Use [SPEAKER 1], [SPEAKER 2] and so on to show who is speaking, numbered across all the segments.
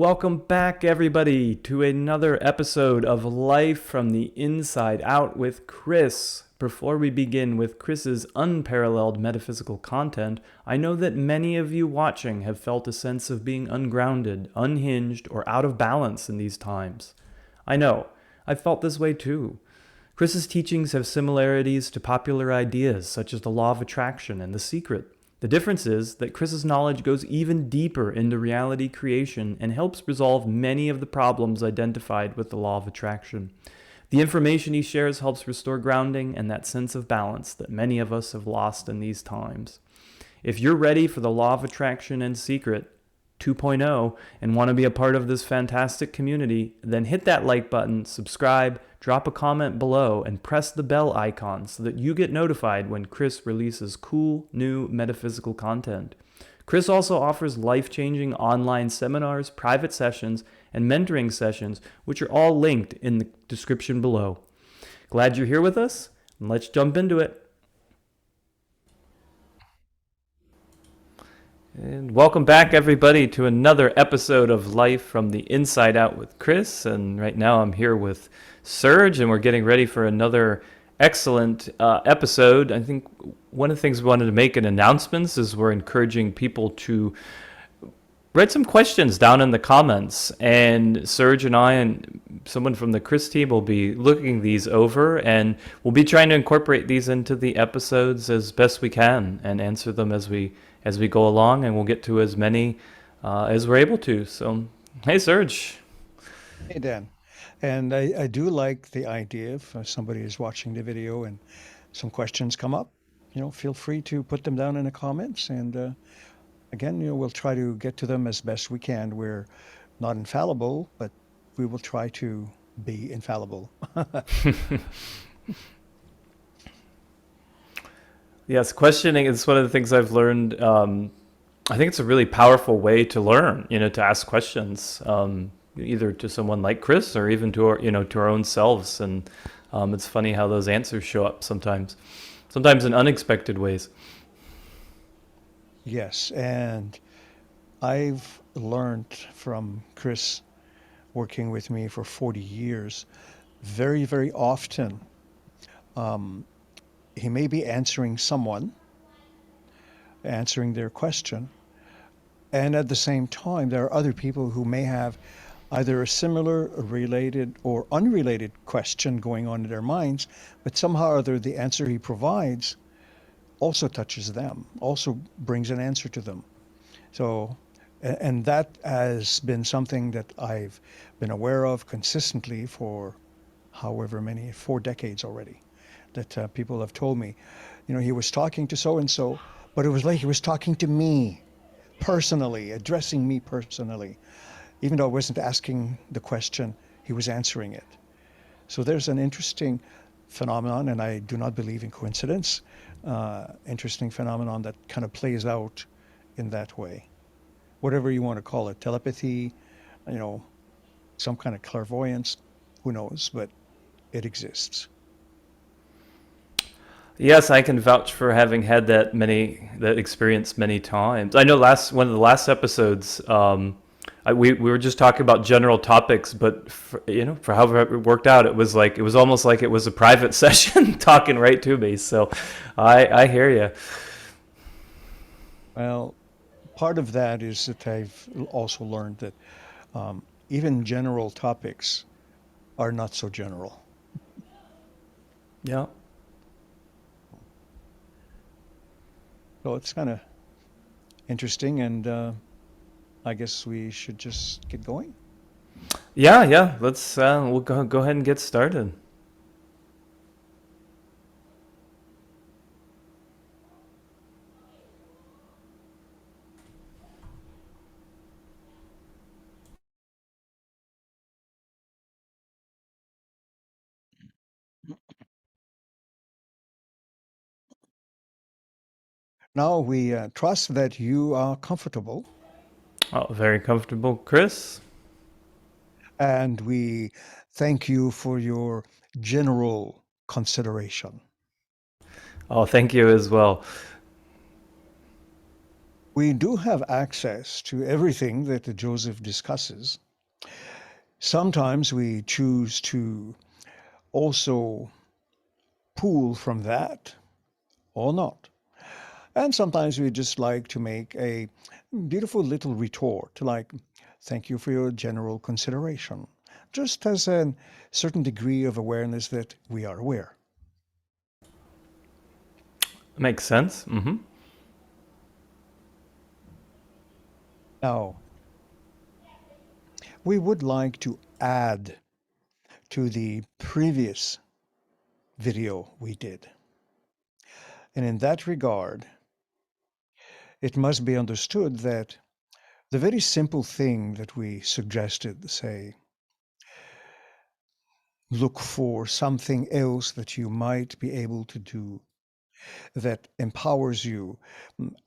[SPEAKER 1] Welcome back, everybody, to another episode of Life from the Inside Out with Kris. Before we begin with Kris's unparalleled metaphysical content, I know that many of you watching have felt a sense of being ungrounded, unhinged, or out of balance in these times. I know, I felt this way too. Kris's teachings have similarities to popular ideas such as the law of attraction and the secret. The difference is that Kris's knowledge goes even deeper into reality creation and helps resolve many of the problems identified with the law of attraction. The information he shares helps restore grounding and that sense of balance that many of us have lost in these times. If you're ready for the law of attraction and secret 2.0 and want to be a part of this fantastic community, then hit that like button, subscribe, drop a comment below, and press the bell icon so that you get notified when Kris releases cool, new metaphysical content. Kris also offers life-changing online seminars, private sessions, and mentoring sessions, which are all linked in the description below. Glad you're here with us, and let's jump into it. And welcome back, everybody, to another episode of Life from the Inside Out with Kris. And right now I'm here with Serge, and we're getting ready for another excellent episode. I think one of the things we wanted to make in announcements is we're encouraging people to write some questions down in the comments. And Serge and I and someone from the Kris team will be looking these over, and we'll be trying to incorporate these into the episodes as best we can and answer them as we go along, and we'll get to as many as we're able to. So, hey, Serge.
[SPEAKER 2] Hey, Dan. And I do like the idea if somebody is watching the video and some questions come up, feel free to put them down in the comments. And again, we'll try to get to them as best we can. We're not infallible, but we will try to be infallible.
[SPEAKER 1] Yes, questioning is one of the things I've learned. I think it's a really powerful way to learn, to ask questions, either to someone like Kris or even to to our own selves. And it's funny how those answers show up sometimes in unexpected ways.
[SPEAKER 2] Yes, and I've learned from Kris working with me for 40 years, very, very often. Um, he may be answering someone, answering their question, and at the same time, there are other people who may have either a similar, related, or unrelated question going on in their minds, but somehow or other the answer he provides also touches them, also brings an answer to them. So, and that has been something that I've been aware of consistently for however many, 4 decades already, that people have told me, he was talking to so and so, but it was like he was talking to me personally, addressing me personally. Even though I wasn't asking the question, he was answering it. So there's an interesting phenomenon, and I do not believe in coincidence, interesting phenomenon that kind of plays out in that way. Whatever you want to call it, telepathy, you know, some kind of clairvoyance, who knows, but it exists.
[SPEAKER 1] Yes, I can vouch for having had that experience many times. I know last one of the last episodes, we were just talking about general topics, but for however it worked out, it was almost like it was a private session talking right to me. So, I hear you.
[SPEAKER 2] Well, part of that is that I've also learned that even general topics are not so general.
[SPEAKER 1] Yeah.
[SPEAKER 2] So it's kind of interesting, and I guess we should just get going.
[SPEAKER 1] Yeah, yeah. We'll go ahead and get started.
[SPEAKER 2] Now we trust that you are comfortable,
[SPEAKER 1] Oh, very comfortable, Kris.
[SPEAKER 2] and we thank you for your general consideration.
[SPEAKER 1] Oh, thank you as well.
[SPEAKER 2] We do have access to everything that Joseph discusses. Sometimes we choose to also pull from that or not. And sometimes we just like to make a beautiful little retort, like, thank you for your general consideration, just as a certain degree of awareness that we are aware.
[SPEAKER 1] Makes sense.
[SPEAKER 2] Now, we would like to add to the previous video we did. And in that regard, it must be understood that the very simple thing that we suggested, say, look for something else that you might be able to do that empowers you.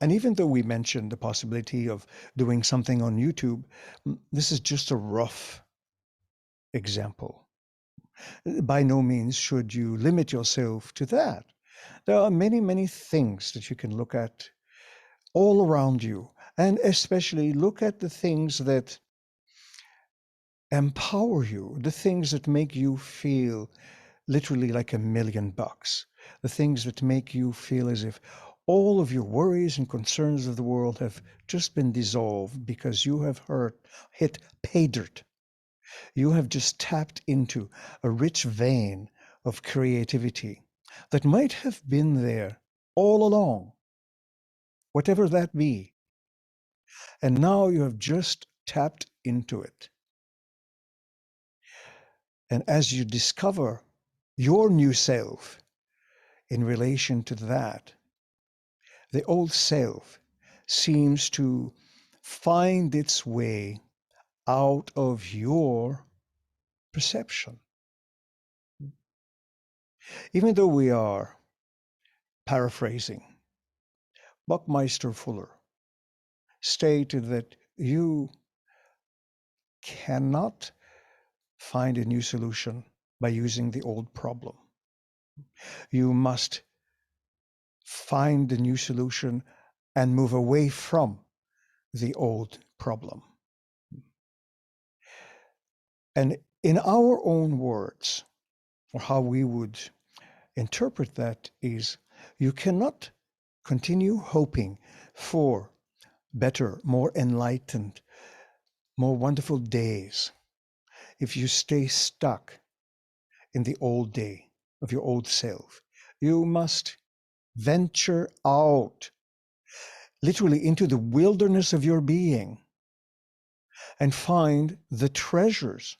[SPEAKER 2] And even though we mentioned the possibility of doing something on YouTube, this is just a rough example. By no means should you limit yourself to that. There are many, many things that you can look at all around you, and especially look at the things that empower you, the things that make you feel literally like $1,000,000, the things that make you feel as if all of your worries and concerns of the world have just been dissolved because you have hit pay dirt. You have just tapped into a rich vein of creativity that might have been there all along, whatever that be. And now you have just tapped into it. And as you discover your new self in relation to that, the old self seems to find its way out of your perception. Even though we are paraphrasing, Buckminster Fuller stated that you cannot find a new solution by using the old problem. You must find a new solution and move away from the old problem. And in our own words, or how we would interpret that is, you cannot continue hoping for better, more enlightened, more wonderful days if you stay stuck in the old day of your old self. You must venture out, literally into the wilderness of your being, and find the treasures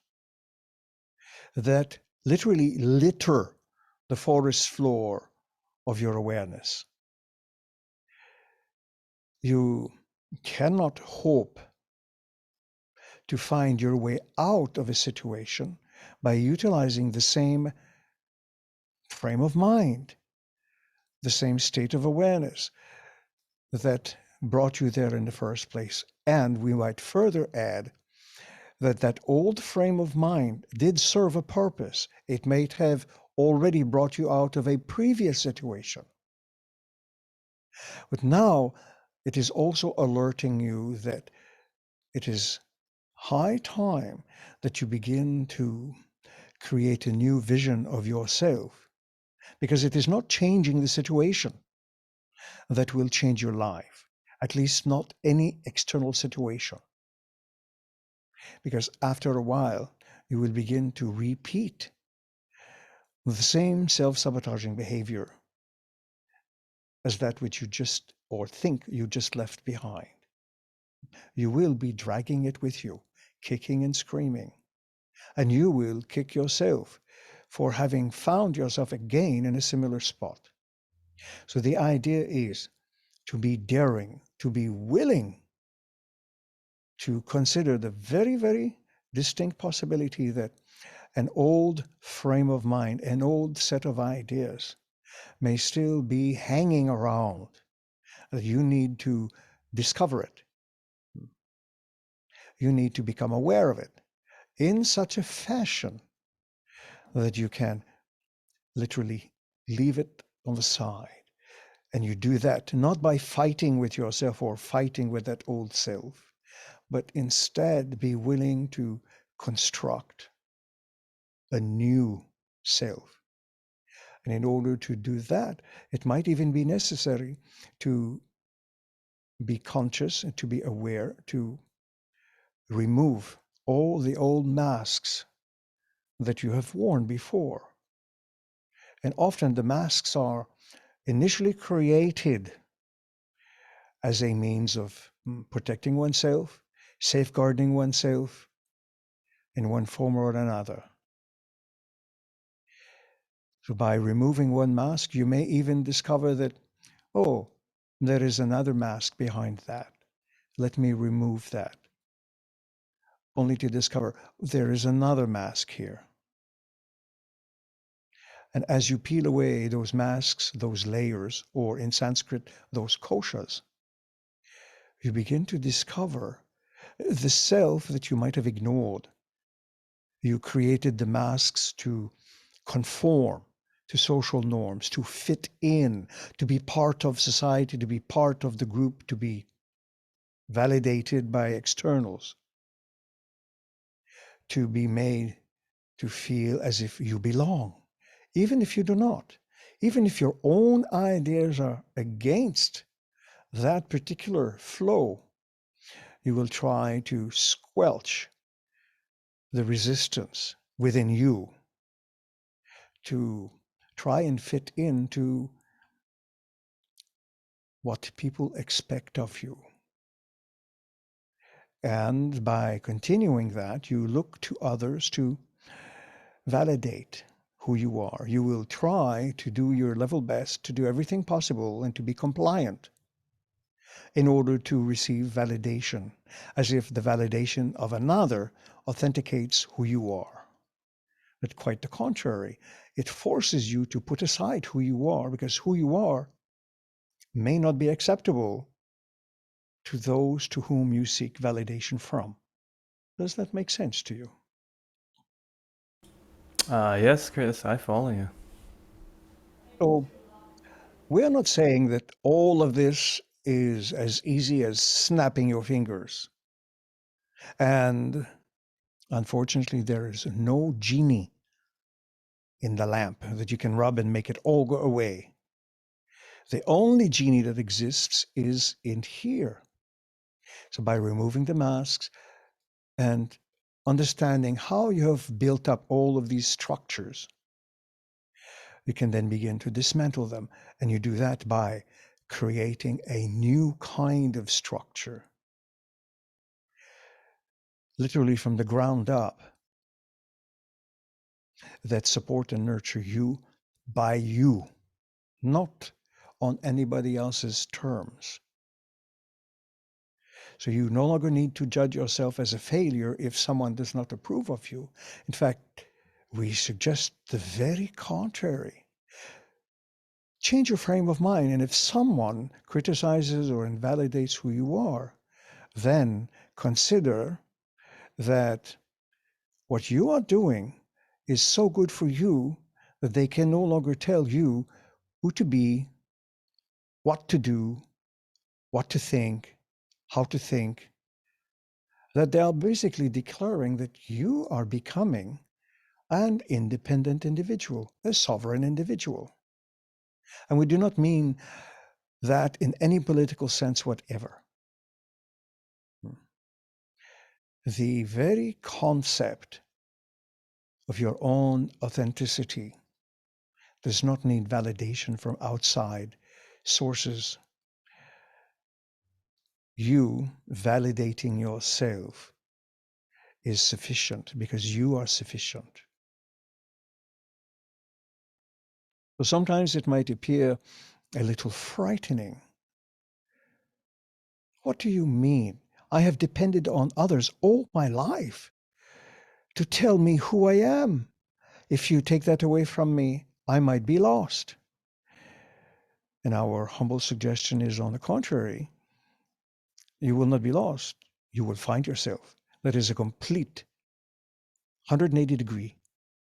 [SPEAKER 2] that literally litter the forest floor of your awareness. You cannot hope to find your way out of a situation by utilizing the same frame of mind, the same state of awareness that brought you there in the first place. And we might further add that that old frame of mind did serve a purpose. It might have already brought you out of a previous situation. But now it is also alerting you that it is high time that you begin to create a new vision of yourself, because it is not changing the situation that will change your life, at least not any external situation. Because after a while, you will begin to repeat the same self-sabotaging behavior as that which you just or think you just left behind. You will be dragging it with you, kicking and screaming, and you will kick yourself for having found yourself again in a similar spot. So the idea is to be daring, to be willing to consider the very, very distinct possibility that an old frame of mind, an old set of ideas may still be hanging around, that you need to discover it. You need to become aware of it in such a fashion that you can literally leave it on the side And you do that not by fighting with yourself or fighting with that old self, but instead be willing to construct a new self. And in order to do that, it might even be necessary to be conscious and to be aware, to remove all the old masks that you have worn before. And often the masks are initially created as a means of protecting oneself, safeguarding oneself in one form or another. So by removing one mask, you may even discover that, oh, there is another mask behind that. Let me remove that. Only to discover there is another mask here. And as you peel away those masks, those layers, or in Sanskrit, those koshas, you begin to discover the self that you might have ignored. You created the masks to conform to social norms, to fit in, to be part of society, to be part of the group, to be validated by externals, to be made to feel as if you belong, even if you do not, even if your own ideas are against that particular flow, you will try to squelch the resistance within you to try and fit into what people expect of you. And by continuing that, you look to others to validate who you are. You will try to do your level best to do everything possible and to be compliant in order to receive validation, as if the validation of another authenticates who you are. But quite the contrary, it forces you to put aside who you are, because who you are may not be acceptable to those to whom you seek validation from. Does that make sense to you?
[SPEAKER 1] Yes, Kris, I follow you.
[SPEAKER 2] So we're not saying that all of this is as easy as snapping your fingers. And unfortunately, there is no genie in the lamp that you can rub and make it all go away. The only genie that exists is in here. So by removing the masks and understanding how you have built up all of these structures, you can then begin to dismantle them. And you do that by creating a new kind of structure, literally from the ground up, that support and nurture you by you, not on anybody else's terms. So you no longer need to judge yourself as a failure if someone does not approve of you. In fact, we suggest the very contrary. Change your frame of mind, and if someone criticizes or invalidates who you are, then consider that what you are doing is so good for you that they can no longer tell you who to be, what to do, what to think, how to think, that they are basically declaring that you are becoming an independent individual, a sovereign individual. And we do not mean that in any political sense whatever. The very concept of your own authenticity does not need validation from outside sources. You validating yourself is sufficient because you are sufficient. So sometimes it might appear a little frightening. What do you mean? I have depended on others all my life to tell me who I am. If you take that away from me, I might be lost. And our humble suggestion is, on the contrary, you will not be lost. You will find yourself. That is a complete 180-degree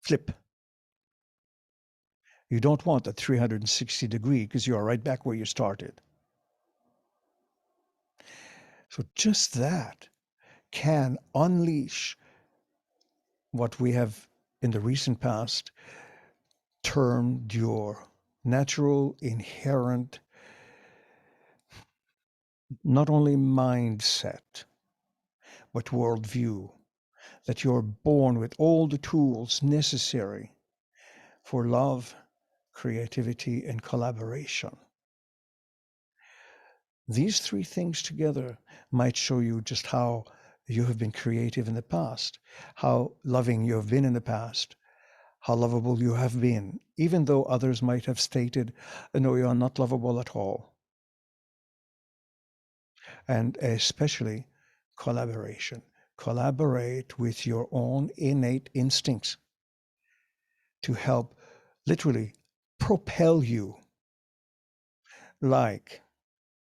[SPEAKER 2] flip. You don't want a 360-degree because you are right back where you started. So just that can unleash what we have in the recent past termed your natural, inherent, not only mindset, but worldview, that you're born with all the tools necessary for love, creativity, and collaboration. These three things together might show you just how you have been creative in the past, how loving you have been in the past, how lovable you have been, even though others might have stated, no, you are not lovable at all. And especially collaboration. Collaborate with your own innate instincts to help literally propel you like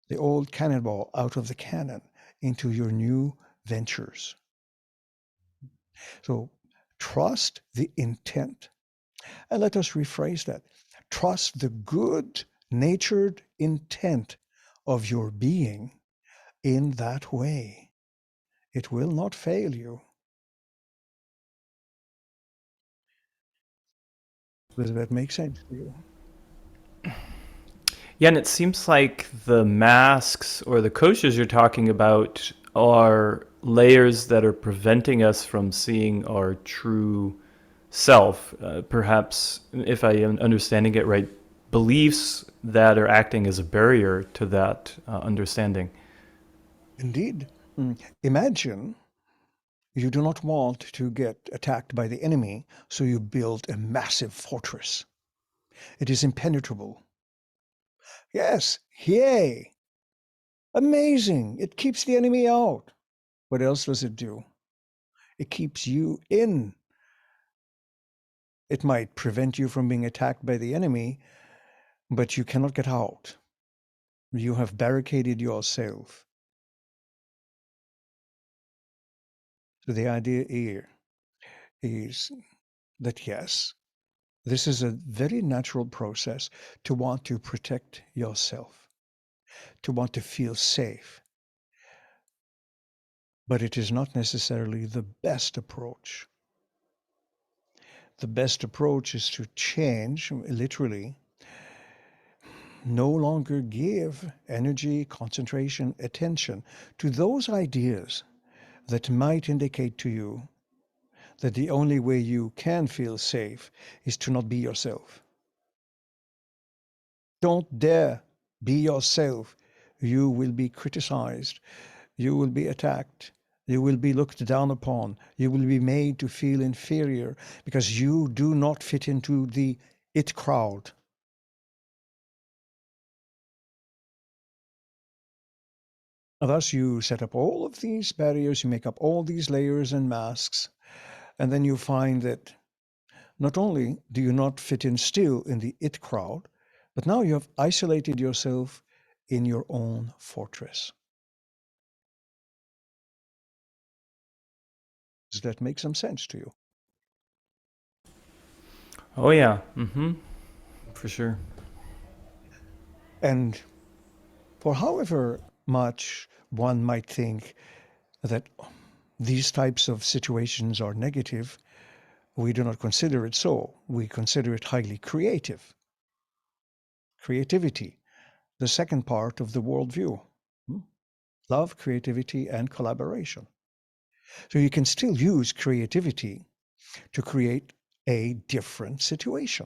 [SPEAKER 2] the old cannonball out of the cannon into your new ventures. So trust the intent. And let us rephrase that. Trust the good natured intent of your being in that way. It will not fail you. Does that make sense to you?
[SPEAKER 1] Yeah, and it seems like the masks or the koshas you're talking about are layers that are preventing us from seeing our true self. Perhaps, if I am understanding it right, beliefs that are acting as a barrier to that understanding.
[SPEAKER 2] Indeed. Imagine you do not want to get attacked by the enemy, so you build a massive fortress. It is impenetrable. Yes, yay! Amazing! It keeps the enemy out. What else does it do? It keeps you in. It might prevent you from being attacked by the enemy, but you cannot get out. You have barricaded yourself. So the idea here is that yes, this is a very natural process to want to protect yourself, to want to feel safe, but it is not necessarily the best approach. The best approach is to change, literally, no longer give energy, concentration, attention to those ideas that might indicate to you that the only way you can feel safe is to not be yourself. Don't dare be yourself. You will be criticized. You will be attacked. You will be looked down upon. You will be made to feel inferior because you do not fit into the it crowd. Thus, you set up all of these barriers, you make up all these layers and masks, and then you find that not only do you not fit in still in the it crowd, but now you have isolated yourself in your own fortress. Does that make some sense to you?
[SPEAKER 1] Oh, yeah. For sure.
[SPEAKER 2] And for however much one might think that these types of situations are negative, we do not consider it so. We consider it highly creative. Creativity, the second part of the worldview. Love, creativity, and collaboration. So you can still use creativity to create a different situation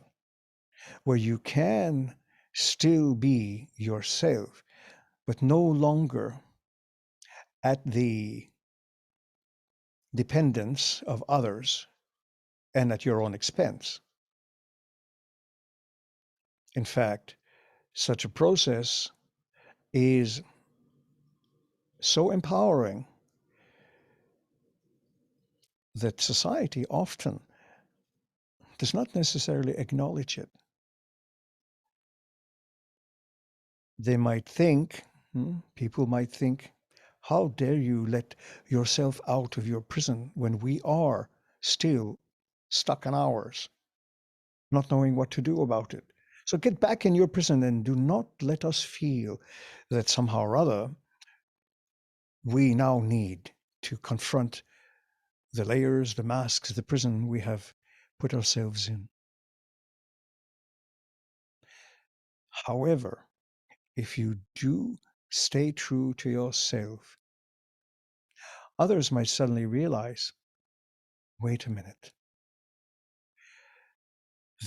[SPEAKER 2] where you can still be yourself, but no longer at the dependence of others and at your own expense. In fact, such a process is so empowering that society often does not necessarily acknowledge it. They might think, people might think, how dare you let yourself out of your prison when we are still stuck in ours? not knowing what to do about it. So get back in your prison and do not let us feel that somehow or other we now need to confront the layers, the masks, the prison we have put ourselves in. However, if you do stay true to yourself, others might suddenly realize, wait a minute,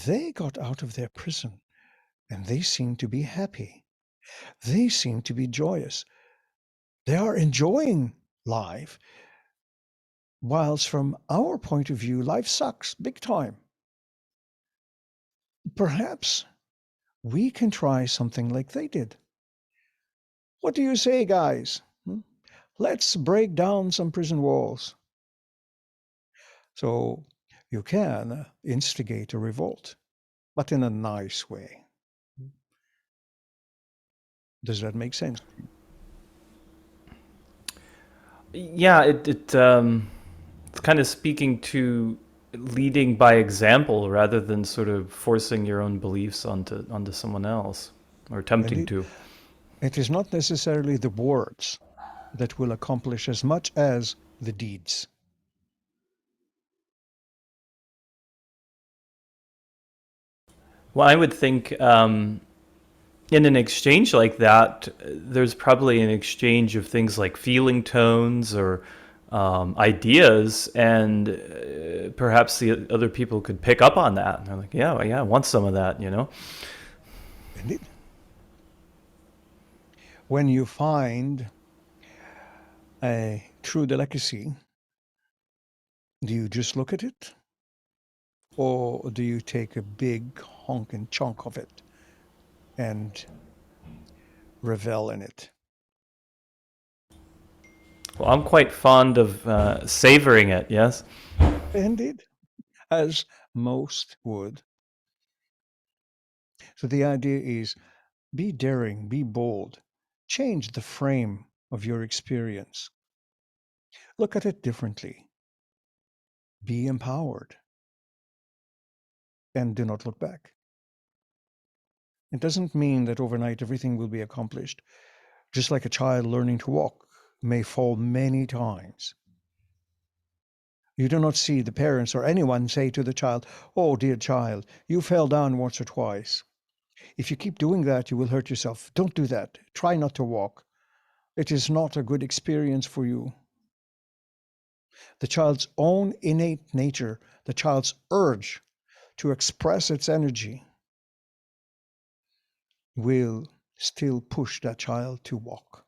[SPEAKER 2] they got out of their prison and they seem to be happy. They seem to be joyous. They are enjoying life, whilst from our point of view, life sucks big time. Perhaps we can try something like they did. What do you say, guys? Let's break down some prison walls. So you can instigate a revolt, but in a nice way. Does that make sense?
[SPEAKER 1] Yeah, it's kind of speaking to leading by example rather than sort of forcing your own beliefs onto someone else or attempting
[SPEAKER 2] Indeed,
[SPEAKER 1] to.
[SPEAKER 2] it is not necessarily the words that will accomplish as much as the deeds.
[SPEAKER 1] Well, I would think in an exchange like that, there's probably an exchange of things like feeling tones or ideas, and perhaps the other people could pick up on that. And they're like, yeah, well, yeah, I want some of that, you know?
[SPEAKER 2] Indeed. When you find a true delicacy, do you just look at it? Or do you take a big honking chunk of it and revel in it?
[SPEAKER 1] Well, I'm quite fond of savoring it, yes?
[SPEAKER 2] Indeed, as most would. So the idea is be daring, be bold, change the frame of your experience, look at it differently, be empowered, and do not look back. It doesn't mean that overnight everything will be accomplished. Just like a child learning to walk may fall many times. You do not see the parents or anyone say to the child, oh, dear child, you fell down once or twice. If you keep doing that, you will hurt yourself. Don't do that. Try not to walk. It is not a good experience for you. The child's own innate nature, the child's urge to express its energy, will still push that child to walk.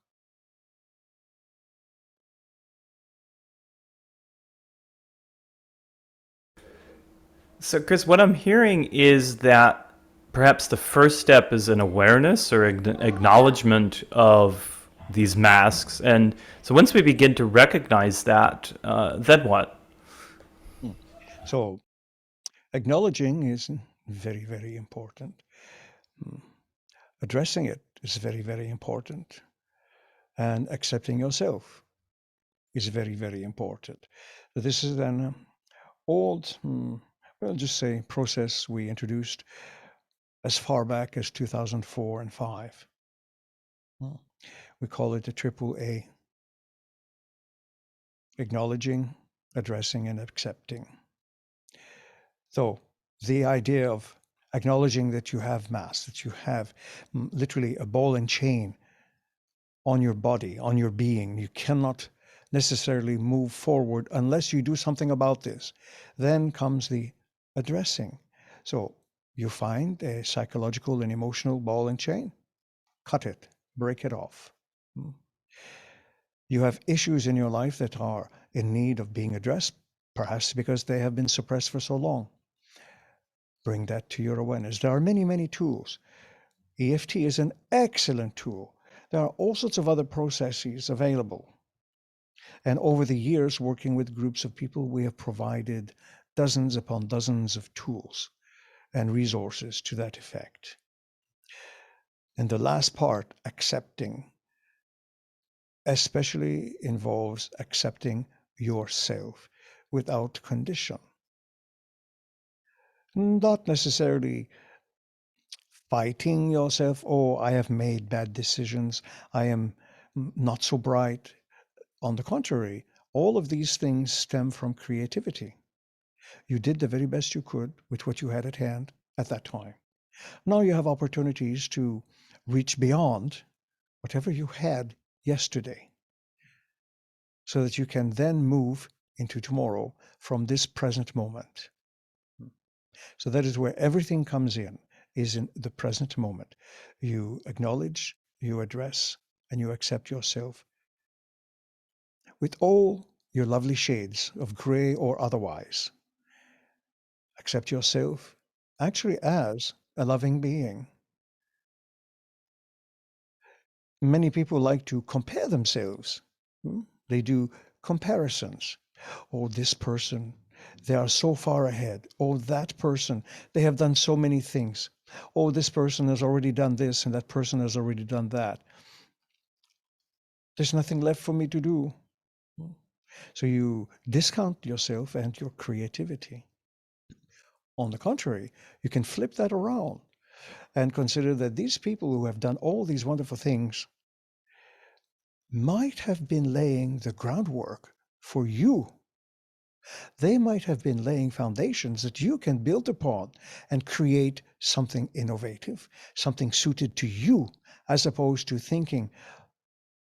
[SPEAKER 1] So, Chris, what I'm hearing is that perhaps the first step is an awareness or acknowledgement of these masks. And so once we begin to recognize that, then what?
[SPEAKER 2] Hmm. So, acknowledging is very, very important. Hmm. Addressing it is very, very important. And accepting yourself is very, very important. So this is an old, we'll just say, process we introduced as far back as 2004 and 5. We call it the triple A: acknowledging, addressing, and accepting. So the idea of acknowledging that you have mass, that you have literally a ball and chain on your body, on your being. You cannot necessarily move forward unless you do something about this. Then comes the addressing. So you find a psychological and emotional ball and chain, cut it, break it off. You have issues in your life that are in need of being addressed, perhaps because they have been suppressed for so long. Bring that to your awareness. There are many, many tools. EFT is an excellent tool. There are all sorts of other processes available. And over the years, working with groups of people, we have provided dozens upon dozens of tools and resources to that effect. And the last part, accepting, especially involves accepting yourself without condition. Not necessarily fighting yourself, oh, I have made bad decisions, I am not so bright. On the contrary, all of these things stem from creativity. You did the very best you could with what you had at hand at that time. Now you have opportunities to reach beyond whatever you had yesterday so that you can then move into tomorrow from this present moment. So that is where everything comes in, is in the present moment. You acknowledge, you address, and you accept yourself with all your lovely shades of gray or otherwise. Accept yourself actually as a loving being. Many people like to compare themselves. They do comparisons. Oh, this person, they are so far ahead. Oh, that person, they have done so many things. Oh, this person has already done this and that person has already done that. There's nothing left for me to do. So you discount yourself and your creativity. On the contrary, you can flip that around and consider that these people who have done all these wonderful things might have been laying the groundwork for you. They might have been laying foundations that you can build upon and create something innovative, something suited to you, as opposed to thinking,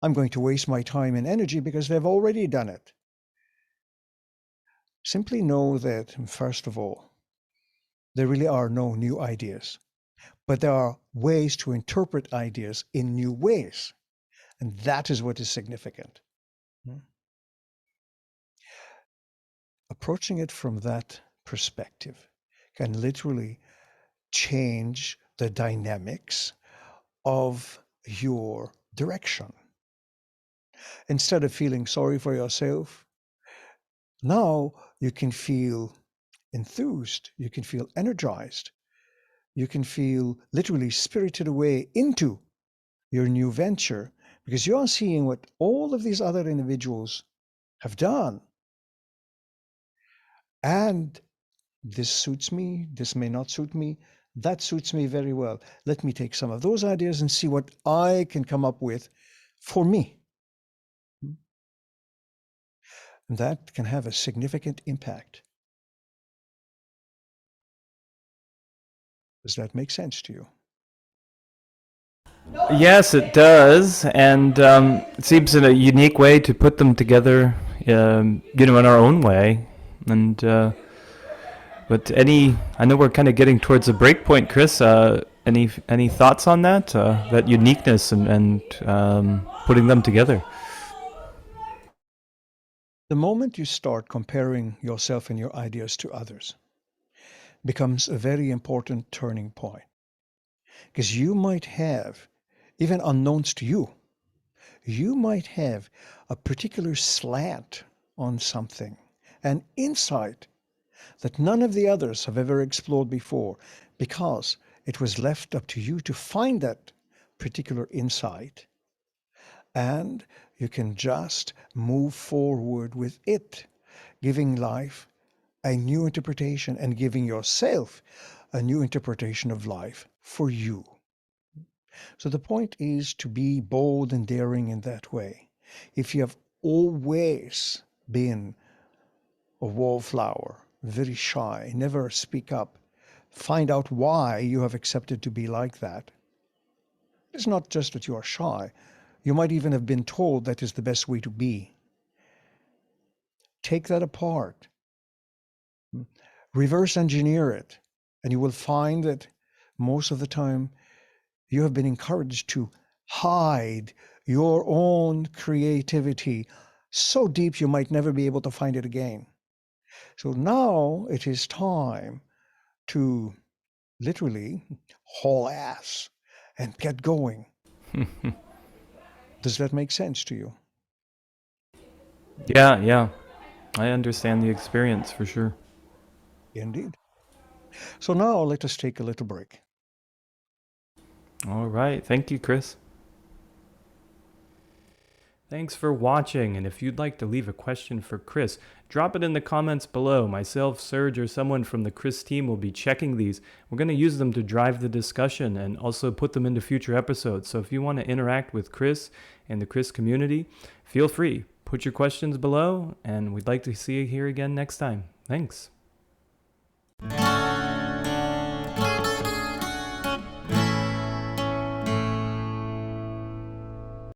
[SPEAKER 2] I'm going to waste my time and energy because they've already done it. Simply know that, first of all, there really are no new ideas, but there are ways to interpret ideas in new ways. And that is what is significant. Approaching it from that perspective can literally change the dynamics of your direction. Instead of feeling sorry for yourself, now you can feel enthused, you can feel energized, you can feel literally spirited away into your new venture because you are seeing what all of these other individuals have done. And this suits me, this may not suit me, that suits me very well. Let me take some of those ideas and see what I can come up with for me. And that can have a significant impact. Does that make sense to you?
[SPEAKER 1] Yes, it does, and it seems in a unique way to put them together, in our own way. And but I know we're kind of getting towards a break point, Kris. Any thoughts on that? That uniqueness and putting them together.
[SPEAKER 2] The moment you start comparing yourself and your ideas to others becomes a very important turning point. Because you might have, even unknowns to you, you might have a particular slant on something, an insight that none of the others have ever explored before, because it was left up to you to find that particular insight. And you can just move forward with it, giving life a new interpretation and giving yourself a new interpretation of life for you. So the point is to be bold and daring in that way. If you have always been a wallflower, very shy, never speak up, find out why you have accepted to be like that. It's not just that you are shy. You might even have been told that is the best way to be. Take that apart. Reverse engineer it, and you will find that most of the time you have been encouraged to hide your own creativity so deep you might never be able to find it again. So now it is time to literally haul ass and get going. Does that make sense to you?
[SPEAKER 1] Yeah, yeah, I understand the experience for sure.
[SPEAKER 2] Indeed. So now let us take a little break.
[SPEAKER 1] All right, thank you, Kris. Thanks for watching, and if you'd like to leave a question for Kris, drop it in the comments below. Myself, Serge, or someone from the Kris team will be checking these. We're going to use them to drive the discussion and also put them into future episodes. So if you want to interact with Kris and the Kris community, feel free. Put your questions below, and we'd like to see you here again next time. Thanks.